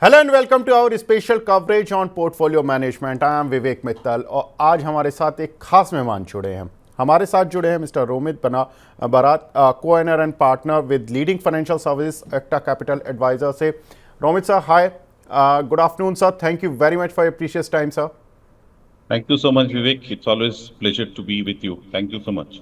Hello and welcome to our special coverage on portfolio management. I am Vivek Mittal और आज हमारे साथ एक खास मेहमान जुड़े हैं। हमारे साथ जुड़े हैं mister Romit Barat, co-owner and partner with leading financial service Ekta capital advisor से। Romit sir, hi, good afternoon sir, thank you very much for your precious time sir. Thank you so much, Vivek. It's always pleasure to be with you. Thank you so much.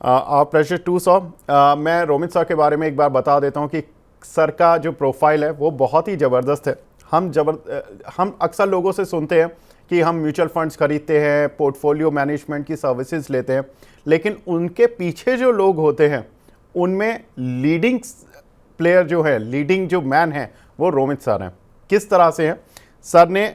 Our pleasure too sir. मैं Romit sir के बारे में एक बार बता देता हूँ कि sir का जो प्रोफाइल है वो बहुत ही ज़बरदस्त है। हम अक्सर लोगों से सुनते हैं कि हम म्यूचुअल फंड्स खरीदते हैं, पोर्टफोलियो मैनेजमेंट की सर्विसेज लेते हैं, लेकिन उनके पीछे जो लोग होते हैं उनमें लीडिंग प्लेयर जो है, लीडिंग जो मैन है, वो रोमित सर हैं। किस तरह से हैं? सर ने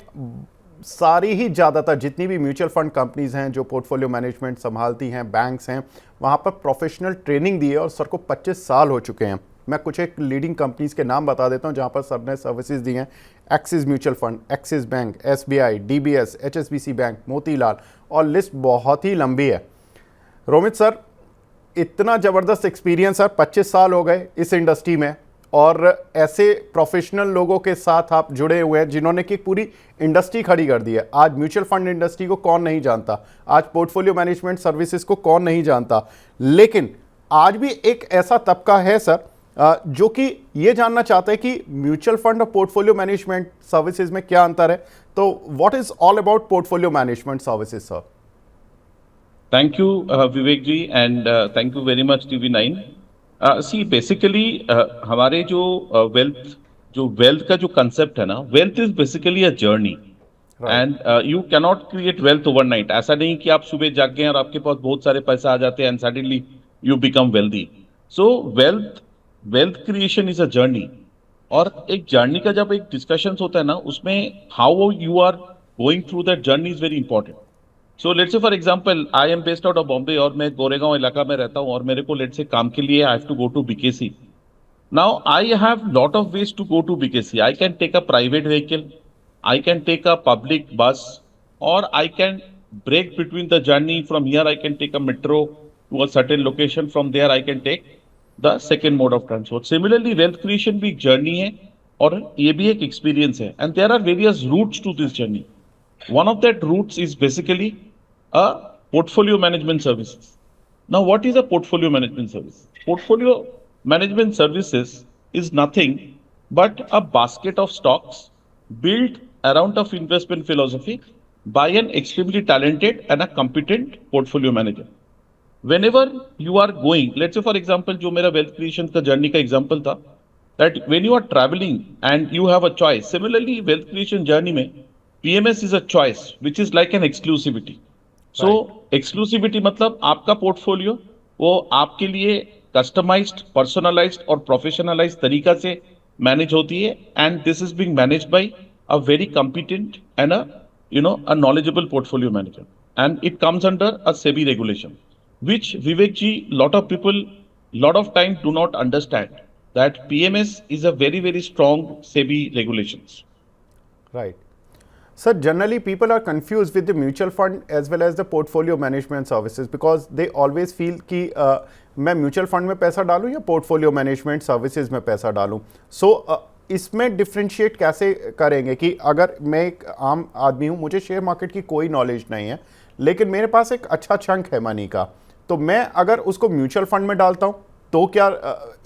सारी ही ज़्यादातर जितनी भी म्यूचुअल फंड कंपनीज हैं जो पोर्टफोलियो मैनेजमेंट संभालती हैं, बैंक्स हैं, वहाँ पर प्रोफेशनल ट्रेनिंग दी है और सर को 25 साल हो चुके हैं। मैं कुछ एक लीडिंग कंपनीज के नाम बता देता हूँ जहाँ पर सर ने सर्विसेज दी हैं। Axis mutual fund, axis bank, SBI, DBS, HSBC bank, Motilal, और लिस्ट बहुत ही लंबी है। रोमित सर, इतना ज़बरदस्त एक्सपीरियंस सर, 25 साल हो गए इस इंडस्ट्री में और ऐसे प्रोफेशनल लोगों के साथ आप जुड़े हुए हैं जिन्होंने कि पूरी इंडस्ट्री खड़ी कर दी है। आज म्यूचुअल फंड इंडस्ट्री को कौन नहीं जानता, आज पोर्टफोलियो मैनेजमेंट सर्विसेज को कौन नहीं जानता, लेकिन आज भी एक ऐसा तबका है सर जो कि ये जानना चाहता है कि म्यूचुअल फंड और पोर्टफोलियो मैनेजमेंट सर्विसेज में क्या अंतर है। तो what is all about portfolio management services sir? Thank you, Vivek ji, and thank you very much, TV9. See, basically, हमारे जो wealth का जो concept है ना, wealth is basically a journey. And you cannot create wealth overnight. ऐसा नहीं कि आप सुबह जाग गए और आपके पास बहुत सारे पैसा आ जाते हैं and suddenly you become wealthy. So wealth creation is a journey. और एक जर्नी का जब एक डिस्कशन होता है ना, उसमें how you are going through that journey is very important. So let's say for example I am based out of Bombay और मैं गोरेगांव इलाका में रहता हूँ और मेरे को लेट्स से काम के लिए I have to go to BKC. Now I have lot of ways to go to BKC. I can take a private vehicle, I can take a public bus, और I can break between the journey. From here I can take a metro to a certain location, from there I can take the second mode of transport. Similarly wealth creation भी एक journey है और ये भी एक experience है, and there are various routes to this journey. One of that routes is basically a portfolio management services. Now, what is a portfolio management service? Portfolio management services is nothing but a basket of stocks built around of investment philosophy by an extremely talented and a competent portfolio manager. Whenever you are going, let's say for example, जो मेरा wealth creation का journey का example था, that when you are traveling and you have a choice. Similarly, wealth creation journey में PMS is a choice which is like an exclusivity. So exclusivity मतलब आपका portfolio वो आपके लिए कस्टमाइज्ड, पर्सनलाइज्ड और प्रोफेशनलाइज्ड तरीका से मैनेज होती है, and this is being managed by a very competent and a knowledgeable portfolio manager, and it comes under a SEBI regulation, which Vivek ji, lot of people, lot of time do not understand that PMS is a very very strong SEBI regulations. Right. Sir, generally people are confused with the mutual fund as well as the portfolio management services because they always feel कि मैं mutual fund में पैसा डालूं या portfolio management services में पैसा डालूं। सो इसमें डिफ्रेंशिएट कैसे करेंगे कि अगर मैं एक आम आदमी हूं, मुझे शेयर मार्केट की कोई नॉलेज नहीं है, लेकिन मेरे पास एक अच्छा चंक है मनी का, तो मैं अगर उसको म्यूचुअल फंड में डालता हूं तो क्या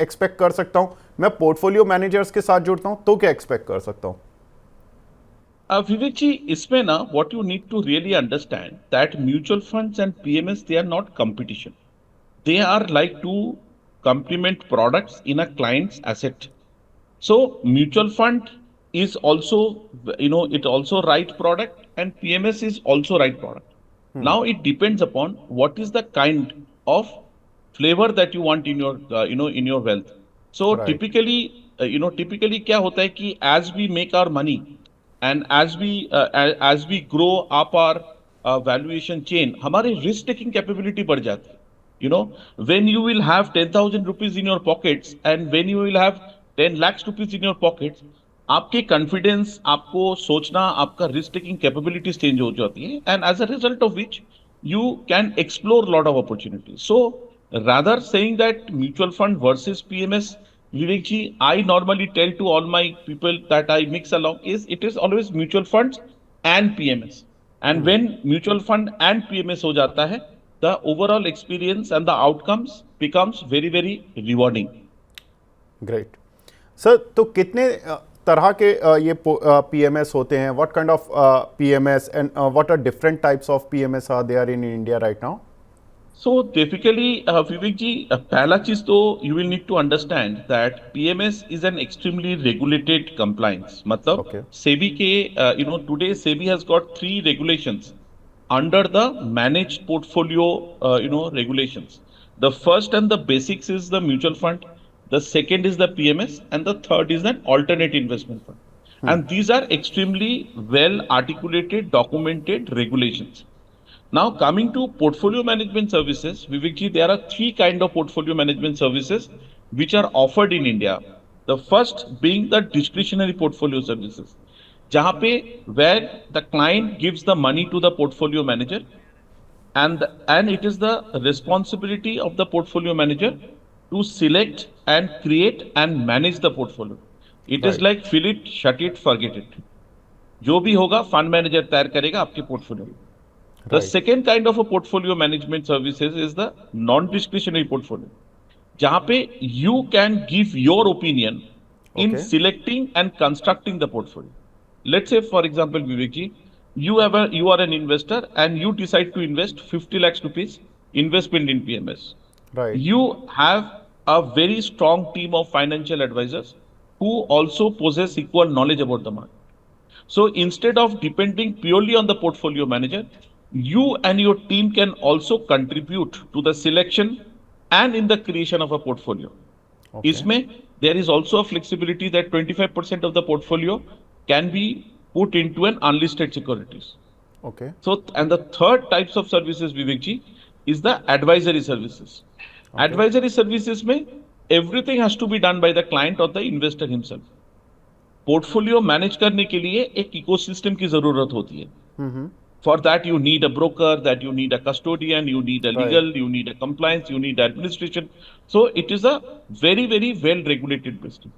एक्सपेक्ट कर सकता हूं? मैं पोर्टफोलियो मैनेजर्स के साथ जुड़ता हूं तो क्या एक्सपेक्ट कर सकता हूं? Vivek ji, इसमें ना what you need to really understand that mutual funds and PMS, they are not competition. They are like two complement products in a client's asset. So mutual fund is also, it also right product, and PMS is also right product. Now it depends upon what is the kind of flavor that you want in your, in your wealth. So Right. typically क्या होता है कि as we make our money and as we grow up our valuation chain, हमारे risk taking capability बढ़ जाती है. When you will have 10,000 rupees in your pockets and when you will have 10 lakhs rupees in your pockets, आपके confidence, आपको सोचना, आपका risk taking capabilities change हो जाती है, and as a result of which you can explore lot of opportunities. So rather saying that mutual fund versus PMS, Vivek ji, I normally tell to all my people that I mix along is it is always mutual funds and PMS. And when mutual fund and PMS हो जाता है, the overall experience and the outcomes becomes very, very rewarding. Great sir, तो कितने तरह के ये PMS होते हैं? What kind of PMS and what are different types of PMS are there in India right now? So typically, Vivek ji, पहला चीज तो you will need to understand that PMS is an extremely regulated compliance. मतलब Okay. SEBI के today SEBI has got 3 regulations under the managed portfolio regulations. The first and the basics is the mutual fund. The second is the PMS, and the third is an alternate investment fund. And these are extremely well articulated, documented regulations. Now, coming to portfolio management services, Vivek ji, there are 3 kind of portfolio management services which are offered in India. The first being the discretionary portfolio services, जहाँ पे where the client gives the money to the portfolio manager, and it is the responsibility of the portfolio manager to select and create and manage the portfolio. It is Right. like fill it, shut it, forget it. जो भी होगा fund manager तैयार करेगा आपके portfolio में. The Right. second kind of a portfolio management services is the non-discretionary portfolio, जहाँ पे you can give your opinion in Okay. selecting and constructing the portfolio. Let's say, for example, Vivek ji, you are an investor and you decide to invest 50 lakhs rupees investment in PMS. Right. You have a very strong team of financial advisors who also possess equal knowledge about the market. So instead of depending purely on the portfolio manager, you and your team can also contribute to the selection and in the creation of a portfolio. Okay. इसमें there is also a flexibility that 25% of the portfolio can be put into an unlisted securities. Okay. So, and the third types of services, Vivek ji, is the advisory services. Advisory services में everything has to be done by the client or the investor himself. Portfolio manage करने के लिए एक ecosystem की जरूरत होती है. For that, you need a broker, that you need a custodian, you need a legal, you need a compliance, you need administration. So it is a very, very well regulated business.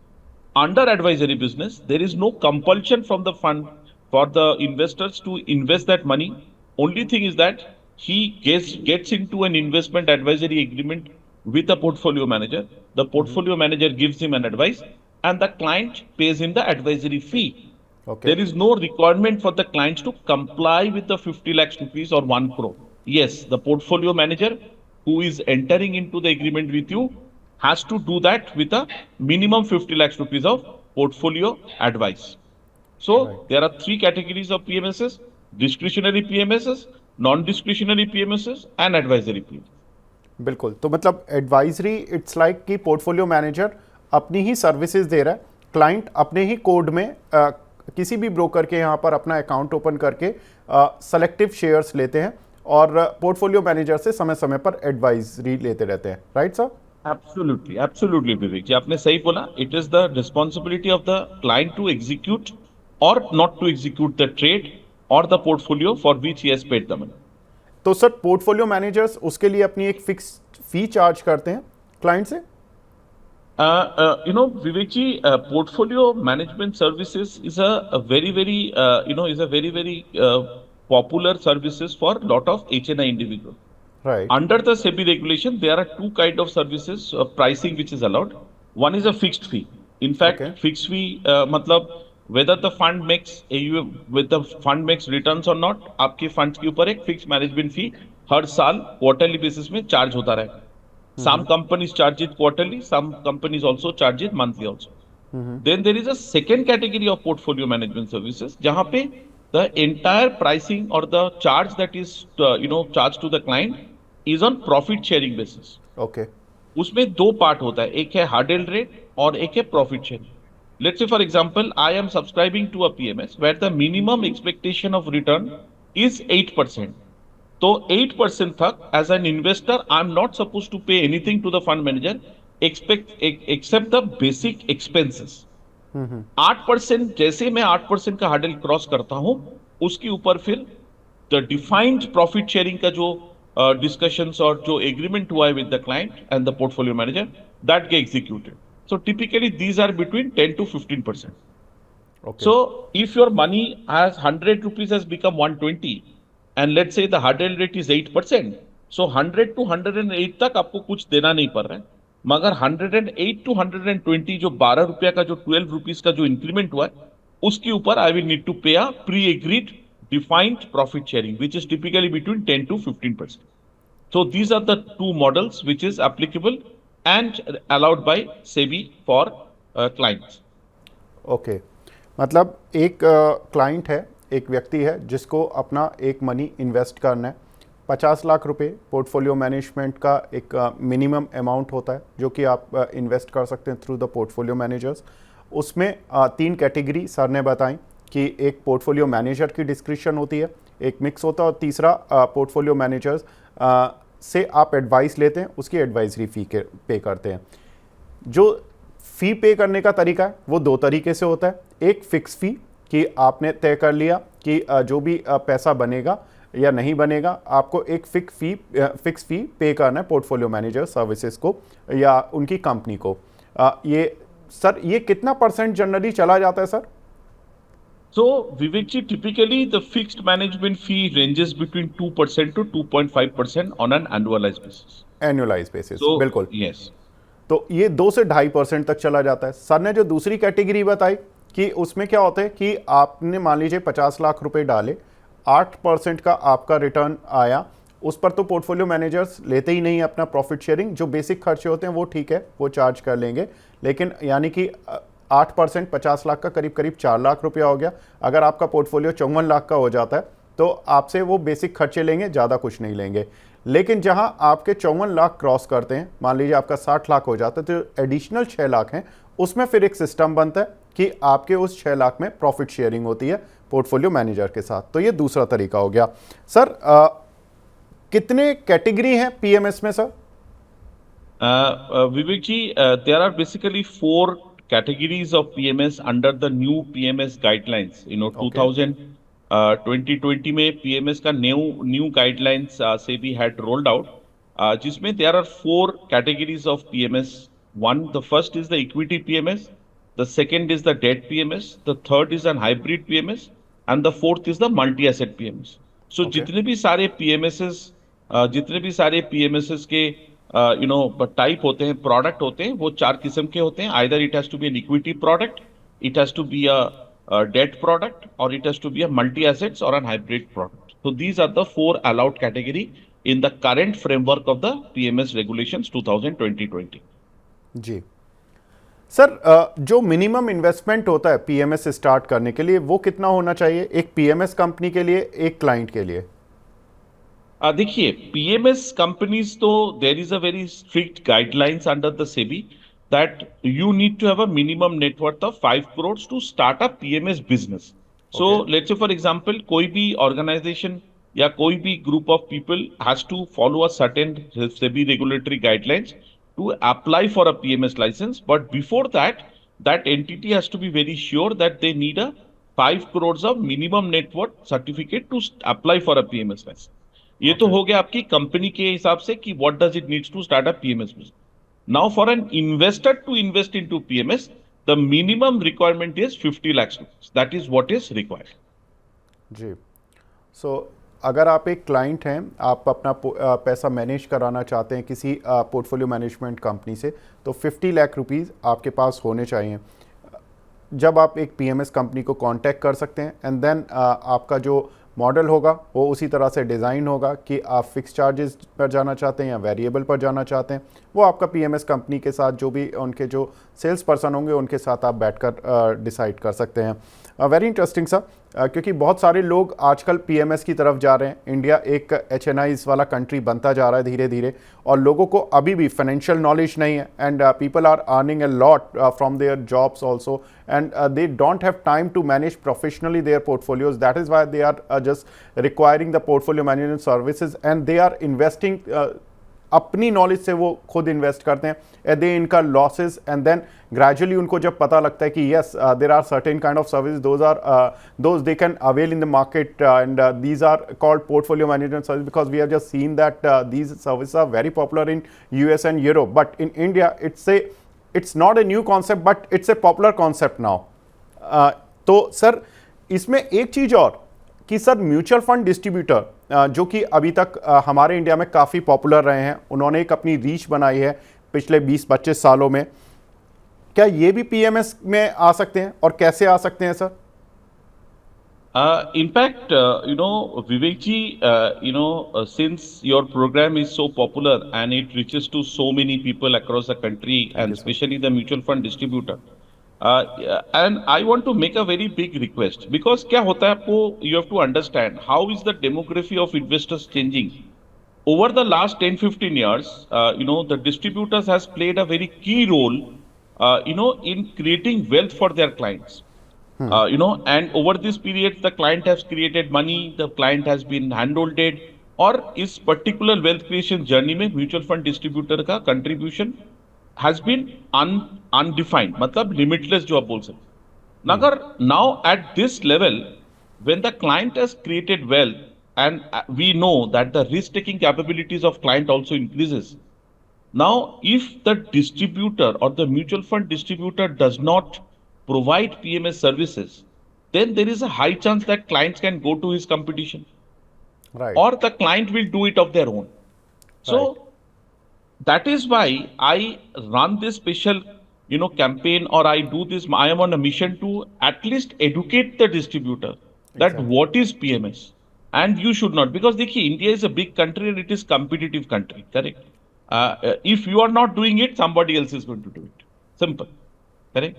Under advisory business, there is no compulsion from the fund for the investors to invest that money. Only thing is that he gets into an investment advisory agreement with the portfolio manager. The portfolio manager gives him an advice, and the client pays him the advisory fee. Okay. There is no requirement for the clients to comply with the 50 lakhs rupees or 1 crore. Yes, the portfolio manager who is entering into the agreement with you has to do that with a minimum 50 lakhs rupees of portfolio advice. So there are 3 categories of PMSs: discretionary PMSs, non-discretionary PMSs, and advisory PMSs. बिल्कुल, तो मतलब advisory it's like कि portfolio manager अपनी ही services दे रहा है, client अपने ही code में किसी भी ब्रोकर के यहाँ पर अपना अकाउंट ओपन करके सेलेक्टिव शेयर्स लेते हैं और पोर्टफोलियो मैनेजर से समय समय पर एडवाइजरी लेते रहते हैं. Right sir? Absolutely, absolutely, Vivek जी, आपने सही बोला. It is the responsibility of the client to execute or not to execute the trade or the portfolio for which he has paid the money. तो sir portfolio managers उसके लिए अपनी एक fix fee charge करते हैं client से? Vivek ji, portfolio management services is a very, very, is a very, very popular services for lot of HNI individuals. Right. Under the SEBI regulation, there are 2 kind of services pricing which is allowed. One is a fixed fee. In fact, Okay. fixed fee मतलब whether the fund makes returns or not, आपके funds के ऊपर एक fixed management fee हर साल quarterly basis में charge होता रहेगा. Some companies charge it quarterly, some companies also charge it monthly also. Then there is a second category of portfolio management services, जहाँ पे the entire pricing or the charge that is charged to the client is on profit sharing basis. Okay. उसमें 2 part होता है, एक है hurdle rate और एक है profit sharing. Let's say for example, I am subscribing to a PMS where the minimum expectation of return is 8%. तो 8% तक as an investor, I'm not supposed to pay anything to the fund manager except the basic expenses. 8% जैसे मैं 8% का hurdle cross करता हूं, उसके ऊपर फिर द डिफाइंड प्रॉफिट शेयरिंग का जो डिस्कशंस और जो एग्रीमेंट हुआ है with the client and the portfolio manager, that get executed. So typically these are between 10 to 15%. Okay. So if your money has 100 rupees has become 120, and let's say the hurdle rate is 8%, so 100 to 108 तक आपको कुछ देना नहीं पड़ रहा है, मगर 108 to 120 जो 12 रुपया का जो 12 रुपीस का जो इंक्रीमेंट हुआ है, उसके ऊपर आई विल नीड टू पे अ pre agreed defined profit sharing which is typically between 10 to 15%. So these are the two models which is applicable and allowed by SEBI for clients. Okay मतलब एक client है, एक व्यक्ति है जिसको अपना एक मनी इन्वेस्ट करना है, 50 लाख रुपए पोर्टफोलियो मैनेजमेंट का एक मिनिमम अमाउंट होता है जो कि आप इन्वेस्ट कर सकते हैं थ्रू द पोर्टफोलियो मैनेजर्स। उसमें 3 कैटेगरी सर ने बताई कि एक पोर्टफोलियो मैनेजर की डिस्क्रिप्शन होती है, एक मिक्स होता है और तीसरा पोर्टफोलियो मैनेजर्स से आप एडवाइस लेते हैं, उसकी एडवाइजरी फ़ी के पे करते हैं। जो फ़ी पे करने का तरीका है वो 2 तरीके से होता है। एक फ़िक्स फ़ी कि आपने तय कर लिया कि जो भी पैसा बनेगा या नहीं बनेगा आपको एक फ़िक्स फ़ी पे करना है पोर्टफोलियो मैनेजर सर्विसेज को या उनकी कंपनी को। ये कितना % जनरली चला जाता है sir? So, Vivek ji, typically the fixed management fee ranges between 2% to 2.5% on an annualized basis. Annualise basis, So, बिल्कुल। yes. तो ये 2 से 2.5% तक चला जाता है। सर ने जो दूसरी कैटेगरी बताई कि उसमें क्या होता है कि आपने मान लीजिए 50 लाख रुपए डाले, 8% का आपका रिटर्न आया, उस पर तो पोर्टफोलियो मैनेजर्स लेते ही नहीं अपना प्रॉफिट शेयरिंग। जो बेसिक खर्चे होते हैं वो ठीक है, वो चार्ज कर लेंगे, लेकिन यानी कि 8% 50 लाख का करीब करीब 4 लाख रुपया हो गया। अगर आपका पोर्टफोलियो 54 लाख का हो जाता है तो आपसे वो बेसिक खर्चे लेंगे, ज़्यादा कुछ नहीं लेंगे। लेकिन जहां आपके 54 लाख क्रॉस करते हैं, मान लीजिए आपका 60 लाख हो जाता है, तो एडिशनल 6 लाख हैं, उसमें फिर एक सिस्टम बनता है कि आपके उस 6 लाख में प्रॉफिट शेयरिंग होती है पोर्टफोलियो मैनेजर के साथ। तो ये दूसरा तरीका हो गया। सर कितने कैटेगरी हैं पीएमएस में sir? Vivek ji, there are basically 4 categories of PMS under the new PMS guidelines. You know, Okay. 2020 में PMS का new guidelines SEBI had rolled out, जिसमें there are 4 categories of PMS. One, the first is the equity PMS, the second is the debt PMS, the third is an hybrid PMS, and the fourth is the multi-asset PMS. So Okay. जितने भी सारे PMSs के type होते हैं, product होते हैं, वो 4 किस्म के होते हैं। Either it has to be an equity product, it has to be a debt product, और it has to be a multi assets और an hybrid product. So these are the 4 allowed category in the current framework of the PMS regulations 2020. जी sir, जो minimum investment होता है PMS start करने के लिए वो कितना होना चाहिए, एक पीएमएस कंपनी के लिए, एक क्लाइंट के लिए? देखिए, पीएमएस कंपनीज तो there is a very strict guidelines under the SEBI that you need to have a minimum net worth of 5 crores to start a PMS business. So let's say for example कोई भी organisation या कोई भी group of people has to follow a certain SEBI regulatory guidelines to apply for a PMS license, but before that, that entity has to be very sure that they need a 5 crores of minimum net worth certificate to apply for a PMS license. ये तो हो गया आपकी company के हिसाब से कि what does it needs to start a PMS business. Now for an investor to invest into PMS, the minimum requirement is 50 lakhs rupees. That is what is required. जी, सो अगर आप एक क्लाइंट हैं, आप अपना पैसा मैनेज कराना चाहते हैं किसी पोर्टफोलियो मैनेजमेंट कंपनी से, तो 50 लाख रुपीज़ आपके पास होने चाहिए। जब आप एक पीएमएस कंपनी को कांटेक्ट कर सकते हैं, एंड देन आपका जो मॉडल होगा वो उसी तरह से डिज़ाइन होगा कि आप फिक्स चार्जेस पर जाना चाहते हैं या वेरिएबल पर जाना चाहते हैं, वो आपका पीएमएस कंपनी के साथ जो भी उनके जो सेल्स पर्सन होंगे उनके साथ आप बैठकर डिसाइड कर सकते हैं। वेरी इंटरेस्टिंग सर, क्योंकि बहुत सारे लोग आजकल पीएमएस की तरफ जा रहे हैं। इंडिया एक HNIs वाला कंट्री बनता जा रहा है धीरे धीरे, और लोगों को अभी भी फाइनेंशियल नॉलेज नहीं है, and people are earning a lot from their jobs also, and they don't have time to manage professionally their portfolios. That is why they are just requiring the portfolio management services, and they are investing अपनी knowledge से वो खुद invest करते हैं, दे इनका losses, and then gradually उनको जब पता लगता है कि yes there are certain kind of service those they can avail in the market, and these are called portfolio management service, because we have just seen that these service are very popular in US and Europe, but in India it's a it's not a new concept but it's a popular concept now. तो sir इसमें एक चीज और कि sir mutual fund distributor जो कि अभी तक हमारे इंडिया में काफ़ी पॉपुलर रहे हैं, उन्होंने एक अपनी रीच बनाई है पिछले 20-25 सालों में, क्या ये भी पीएमएस में आ सकते हैं और कैसे आ सकते हैं sir? In fact, Vivek ji, since your program is so popular and it reaches to so many people across the country and especially the mutual fund distributor, and I want to make a very big request because क्या होता है आपको, you have to understand how is the demography of investors changing. Over the last 10-15 years, the distributors has played a very key role, in creating wealth for their clients. And over this period, the client has created money, the client has been handholded, और इस particular wealth creation journey में mutual fund distributor का contribution has been undefined, मतलब limitless जो आप बोल सकते। मगर now at this level, when the client has created wealth, and we know that the risk-taking capabilities of client also increases. Now, if the distributor or the mutual fund distributor does not provide PMS services, then there is a high chance that clients can go to his competition. Right. Or the client will do it of their own. So Right. that is why I run this special, campaign, or I do this. I am on a mission to at least educate the distributor that Exactly. what is PMS, and you should not, because देखिए India is a big country and it is competitive country, correct? If you are not doing it, somebody else is going to do it. Simple, correct?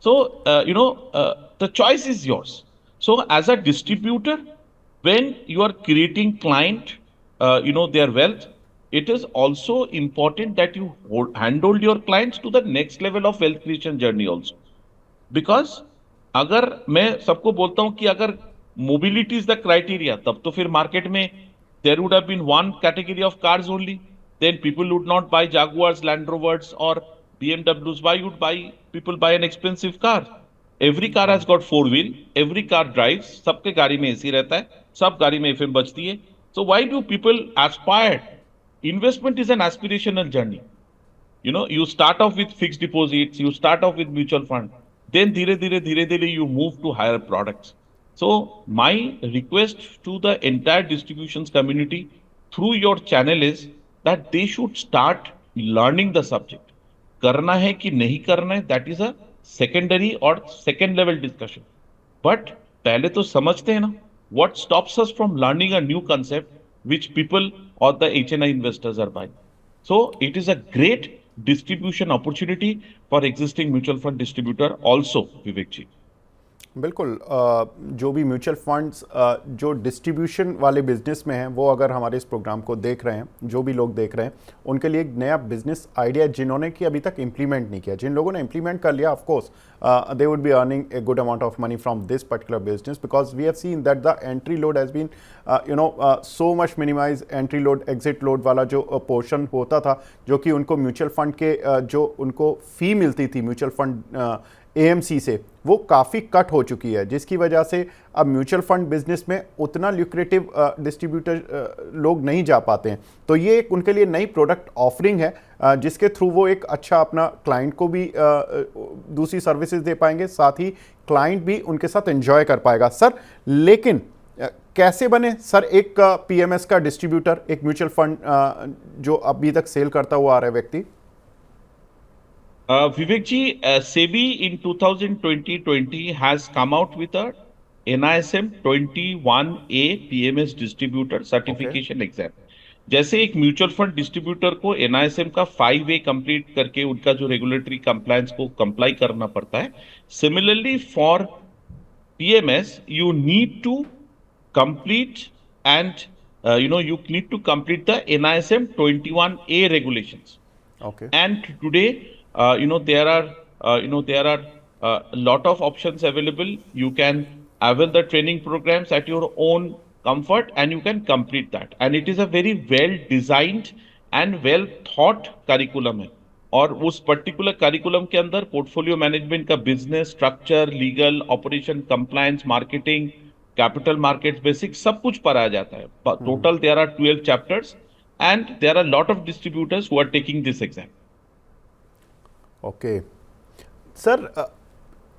So the choice is yours. So as a distributor, when you are creating client, their wealth, it is also important that you handhold your clients to the next level of wealth creation journey also. Because अगर मैं सबको बोलता हूं कि अगर mobility is the criteria, तब तो फिर मार्केट में there would have been one category of cars only, then people would not buy Jaguars, Land Rovers और BMWs. Why would people buy an expensive car? Every car has got four wheel, every car drives, सबके गाड़ी में AC रहता है, सब गाड़ी में FM बजती है. So why do people aspire? Investment is an aspirational journey. You start off with fixed deposits, you start off with mutual fund, then धीरे धीरे you move to higher products. So my request to the entire distributions community through your channel is that they should start learning the subject. करना है कि नहीं करना है, that is a secondary or second level discussion. But पहले तो समझते हैं ना, what stops us from learning a new concept which people or the HNI investors are buying. So it is a great distribution opportunity for existing mutual fund distributor also, Vivek ji. बिल्कुल। जो भी mutual funds जो distribution वाले business में हैं, वो अगर हमारे इस प्रोग्राम को देख रहे हैं, जो भी लोग देख रहे हैं, उनके लिए एक नया बिजनेस आइडिया जिन्होंने कि अभी तक इम्प्लीमेंट नहीं किया, जिन लोगों ने इम्प्लीमेंट कर लिया, of course they would be earning a good amount of money from this particular business, because we have seen that the entry load has been so much minimise. Entry load exit load वाला जो portion होता था, जो कि उनको mutual fund के जो उनको फ़ी मिलती थी म्यूचुअल फंड AMC से, वो काफ़ी कट हो चुकी है, जिसकी वजह से अब म्यूचुअल फंड बिजनेस में उतना ल्यूक्रेटिव डिस्ट्रीब्यूटर लोग नहीं जा पाते हैं। तो ये एक उनके लिए नई प्रोडक्ट ऑफरिंग है, जिसके थ्रू वो एक अच्छा अपना क्लाइंट को भी दूसरी सर्विसेज दे पाएंगे, साथ ही क्लाइंट भी उनके साथ एंजॉय कर पाएगा। सर लेकिन कैसे बने सर एक PMS का डिस्ट्रीब्यूटर, एक म्यूचुअल फंड जो अभी तक सेल करता हुआ आ रहा है व्यक्ति? Vivek ji, SEBI in 2020 has come out with a NISM 21A PMS distributor certification exam. जैसे एक म्यूचुअल फंड डिस्ट्रीब्यूटर को NISM का 5A कंप्लीट करके उनका जो रेगुलेटरी कंप्लायंस को कंप्लाई करना पड़ता है, similarly for PMS you need to complete and you need to complete the NISM 21A regulations. Okay. And today there are a lot of options available. You can avail the training programs at your own comfort and you can complete that. And it is a very well designed and well thought curriculum है, और उस particular curriculum के अंदर portfolio management का business structure, legal, operation, compliance, marketing, capital markets basic सब कुछ पढ़ाया जाता है. Total there are 12 chapters and there are a lot of distributors who are taking this exam. Okay sir,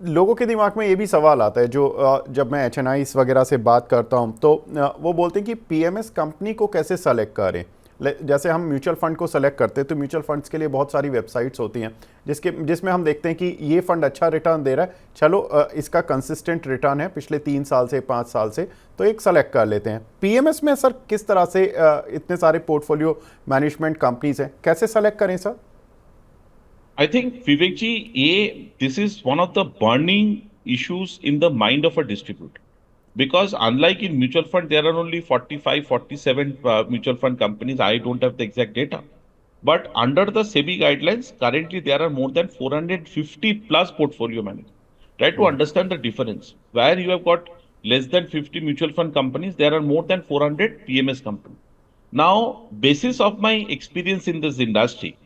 लोगों के दिमाग में ये भी सवाल आता है, जो जब मैं एच वगैरह से बात करता हूँ तो वो बोलते हैं कि पीएमएस कंपनी को कैसे सेलेक्ट करें। जैसे हम म्यूचुअल फंड को सेलेक्ट करते हैं तो म्यूचुअल फंड्स के लिए बहुत सारी वेबसाइट्स होती हैं जिसमें हम देखते हैं कि ये फंड अच्छा रिटर्न दे रहा है, चलो इसका कंसिस्टेंट रिटर्न है पिछले 3 साल से 5 साल से, तो एक सेलेक्ट कर लेते हैं। पीएमएस में सर किस तरह से इतने सारे पोर्टफोलियो मैनेजमेंट कंपनीज हैं, कैसे सेलेक्ट करें sir? I think Vivek ji, this is one of the burning issues in the mind of a distributor. Because unlike in mutual fund, there are only 45, 47 mutual fund companies. I don't have the exact data. But under the SEBI guidelines, currently there are more than 450 plus portfolio managers. Try to understand the difference. Where you have got less than 50 mutual fund companies, there are more than 400 PMS companies. Now, basis of my experience in this industry,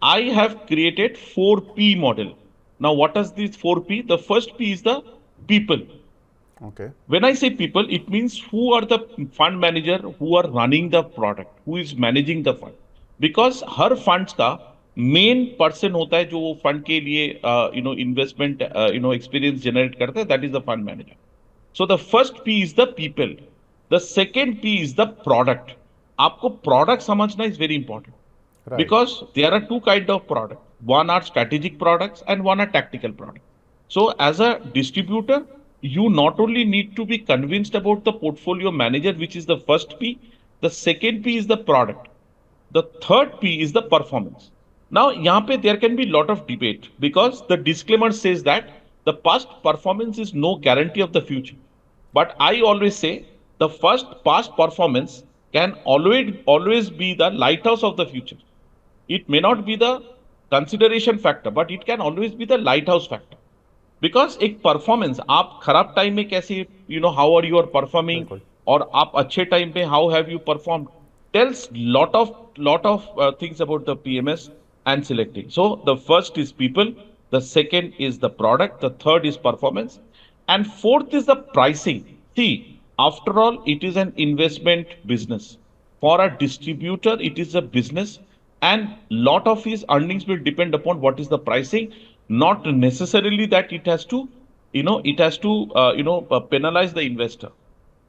I have created 4P model. Now, what is this 4P? The first P is the people. Okay. When I say people, it means who are the fund manager who are running the product, who is managing the fund. Because her funds का main person होता है जो वो fund के लिए investment experience generate करता है, that is the fund manager. So the first P is the people. The second P is the product. आपको product समझना is very important. Right. Because there are two kind of product. One are strategic products and one are tactical products. So as a distributor, you not only need to be convinced about the portfolio manager, which is the first P, the second P is the product. The third P is the performance. Now, यहाँ पे there can be lot of debate because the disclaimer says that the past performance is no guarantee of the future. But I always say the past performance can always be the lighthouse of the future. It may not be the consideration factor, but it can always be the lighthouse factor. Because एक performance आप खराब time में कैसे how are you are performing और आप अच्छे time पे how have you perform tells lot of things about the PMS and selecting. So the first is people, the second is the product, the third is performance, and fourth is the pricing. See, after all, it is an investment business. For a distributor, it is a business, and lot of his earnings will depend upon what is the pricing, not necessarily that it has to penalize the investor.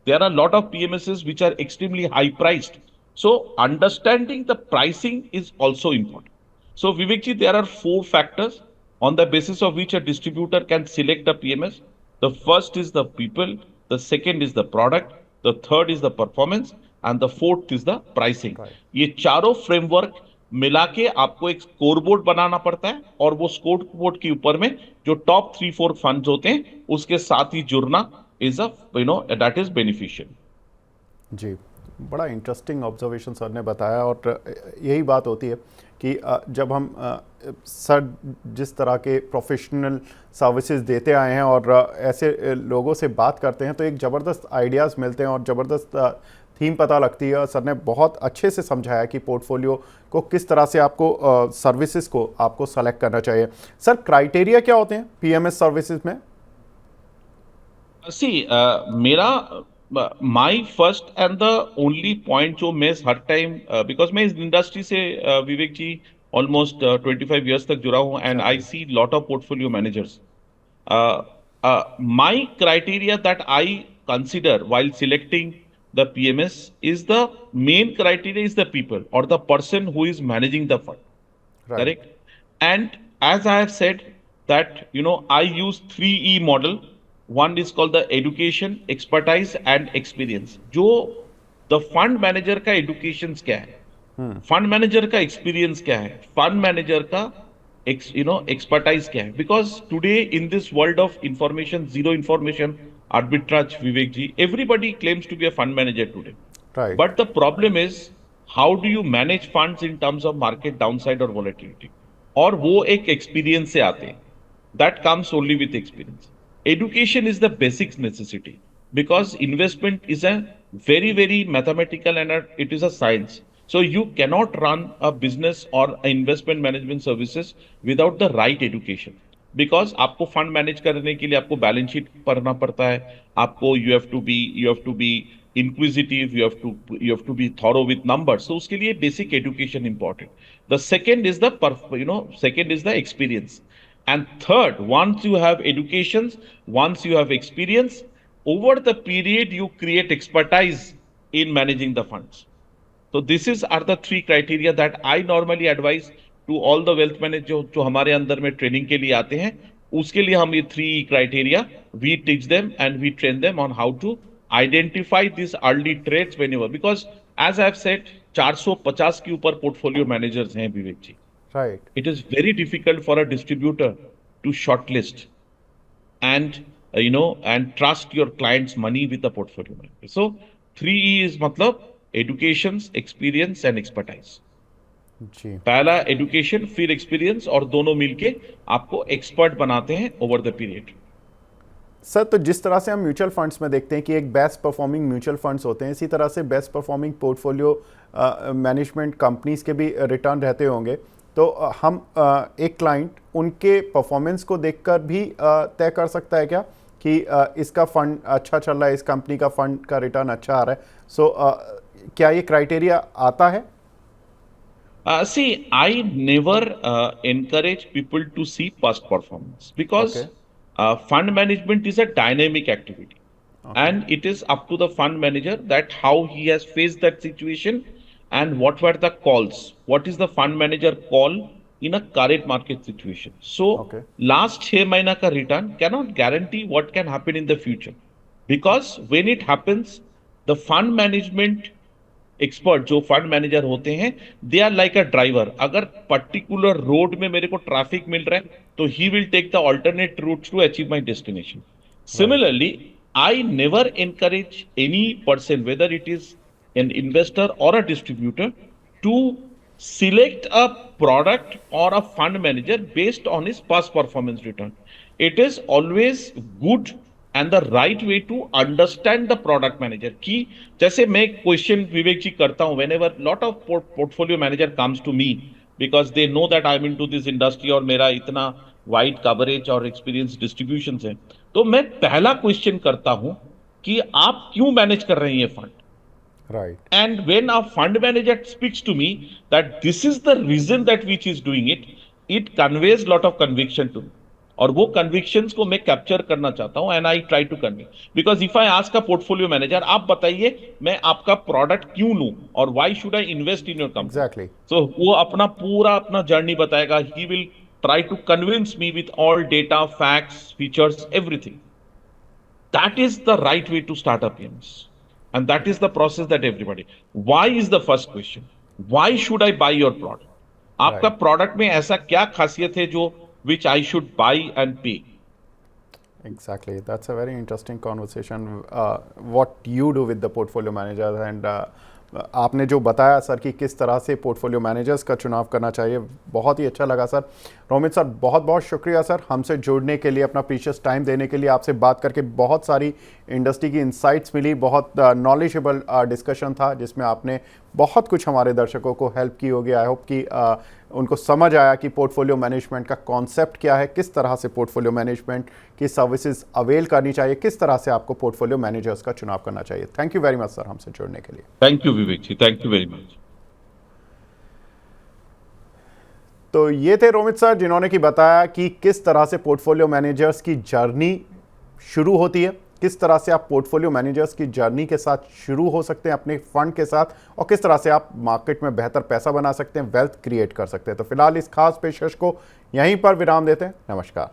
There are a lot of PMSs which are extremely high priced, so understanding the pricing is also important. So Vivekji, there are 4 factors on the basis of which a distributor can select a PMS. The first is the people, the second is the product, the third is the performance, and the fourth is the pricing. ये चारों framework मिला के आपको एक score board बनाना पड़ता है और वो स्कोर बोर्ड के ऊपर में जो टॉप 3-4 फंड्स होते हैं उसके साथ ही जुड़ना इज दैट इज बेनिफिशियल। जी, बड़ा इंटरेस्टिंग ऑब्जर्वेशन सर ने बताया, और यही बात होती है कि जब हम सर जिस तरह के प्रोफेशनल सर्विसेज देते आए हैं और ऐसे लोगों से बात करते हैं तो एक ज़बरदस्त आइडियाज़ मिलते हैं और ज़बरदस्त थीम पता लगती है। सर ने बहुत अच्छे से समझाया कि पोर्टफोलियो को किस तरह से आपको सर्विसेज को आपको सेलेक्ट करना चाहिए। सर, क्राइटेरिया क्या होते हैं पीएमएस सर्विसेज में? सी मेरा my first and the only point जो मैं हर टाइम बिकॉज मैं इस इंडस्ट्री से विवेक जी ऑलमोस्ट 25 इयर्स तक जुड़ा हूं and I see lot of portfolio managers. My criteria that I consider while selecting the PMS is the main criteria is the people or the person who is managing the fund. Right. Correct? And as I have said that, I use 3E model. One is called the education, expertise and experience. जो the fund manager का education क्या है? Fund manager का experience क्या है? Fund manager का expertise क्या है? Because today in this world of information, zero information arbitrage, Vivek ji, everybody claims to be a fund manager today. Right. But the problem is, how do you manage funds in terms of market downside or volatility? और वो एक experience से आते हैं. That comes only with experience. Education is the basic necessity because investment is a very, very mathematical and it is a science. So you cannot run a business or investment management services without the right education. Because आपको fund manage करने के लिए आपको balance sheet पढ़ना पड़ता है, आपको you have to be inquisitive, you have to be thorough with numbers, तो उसके लिए basic education important. The second is the second is the experience. And third, once you have educations, once you have experience, over the period you create expertise in managing the funds. So this is are the three criteria that I normally advise to all the wealth managers जो हमारे अंदर में training के लिए आते हैं. उसके लिए हम ये three criteria we teach them and we train them on how to identify this early trades whenever, because as I have said 450 के ऊपर पोर्टफोलियो मैनेजर्स हैं Vivek ji. Right. It is very difficult for a distributor to shortlist and and trust your client's money with the portfolio manager. So 3E is मतलब education, experience and expertise. जी. पहला education फिर experience और दोनों मिलके आपको expert बनाते हैं over the period. सर, तो जिस तरह से हम म्यूचुअल फंड्स में देखते हैं कि एक बेस्ट परफॉर्मिंग म्यूचुअल फंड्स होते हैं, इसी तरह से best performing portfolio management companies के भी रिटर्न रहते होंगे. तो हम एक क्लाइंट उनके परफॉर्मेंस को देखकर भी तय कर सकता है क्या कि इसका फंड अच्छा चल रहा है, इस कंपनी का फंड का रिटर्न अच्छा आ रहा है? सो क्या ये क्राइटेरिया आता है? See, I never encourage people to see past performance because fund management is a dynamic activity, and it is up to the fund manager that how he has faced that situation and what were the calls. What is the fund manager call in a current market situation? So, last 6 महीना का return cannot guarantee what can happen in the future, because when it happens, the fund management expert जो fund manager होते हैं they are like a driver. अगर particular road में मेरे को traffic मिल रहा है तो he will take the alternate routes to achieve my destination. Similarly I never encourage any person whether it is an investor और a distributor to select a product or a fund manager based on his past performance return. It is always good and the right way to understand the product manager. कि जैसे मैं question विवेक जी करता हूं whenever lot of portfolio manager comes to me because they know that I'm into this industry और मेरा इतना wide coverage और experience distribution है, तो मैं पहला क्वेश्चन करता हूं कि आप क्यों मैनेज कर रहे हैं ये fund. Right. And when a fund manager speaks to me that this is the reason that which is doing it, it conveys lot of conviction to me. और वो convictions को मैं capture करना चाहता हूँ and I try to convey. Because if I ask a portfolio manager, आप बताइए मैं आपका product क्यों लूँ और why should I invest in your company? Exactly. So वो अपना पूरा अपना journey बताएगा. He will try to convince me with all data, facts, features, everything. That is the right way to start a PMS. And that is the process that everybody. Why is the first question? Why should I buy your product? आपका product में ऐसा क्या खासियत है जो which I should buy and pay? Exactly. That's a very interesting conversation. What you do with the portfolio managers and आपने जो बताया सर कि किस तरह से पोर्टफोलियो मैनेजर्स का चुनाव करना चाहिए, बहुत ही अच्छा लगा सर. रोमित सर, बहुत बहुत शुक्रिया सर हमसे जुड़ने के लिए, अपना प्रीशियस टाइम देने के लिए. आपसे बात करके बहुत सारी इंडस्ट्री की इंसाइट्स मिली, बहुत नॉलेजेबल डिस्कशन था जिसमें आपने बहुत कुछ हमारे दर्शकों को हेल्प की होगी. आई होप कि उनको समझ आया कि पोर्टफोलियो मैनेजमेंट का कॉन्सेप्ट क्या है, किस तरह से पोर्टफोलियो मैनेजमेंट की सर्विसेज अवेल करनी चाहिए, किस तरह से आपको पोर्टफोलियो मैनेजर्स का चुनाव करना चाहिए. Thank you very much sir हमसे जुड़ने के लिए. Thank you Vivek ji, thank you very much. तो ये थे रोमित सर जिन्होंने कि बताया कि किस तरह से पोर्टफोलियो मैनेजर्स की जर्नी शुरू होती है, किस तरह से आप पोर्टफोलियो मैनेजर्स की जर्नी के साथ शुरू हो सकते हैं अपने फंड के साथ, और किस तरह से आप मार्केट में बेहतर पैसा बना सकते हैं, वेल्थ क्रिएट कर सकते हैं. तो फिलहाल इस खास पेशकश को यहीं पर विराम देते हैं. नमस्कार.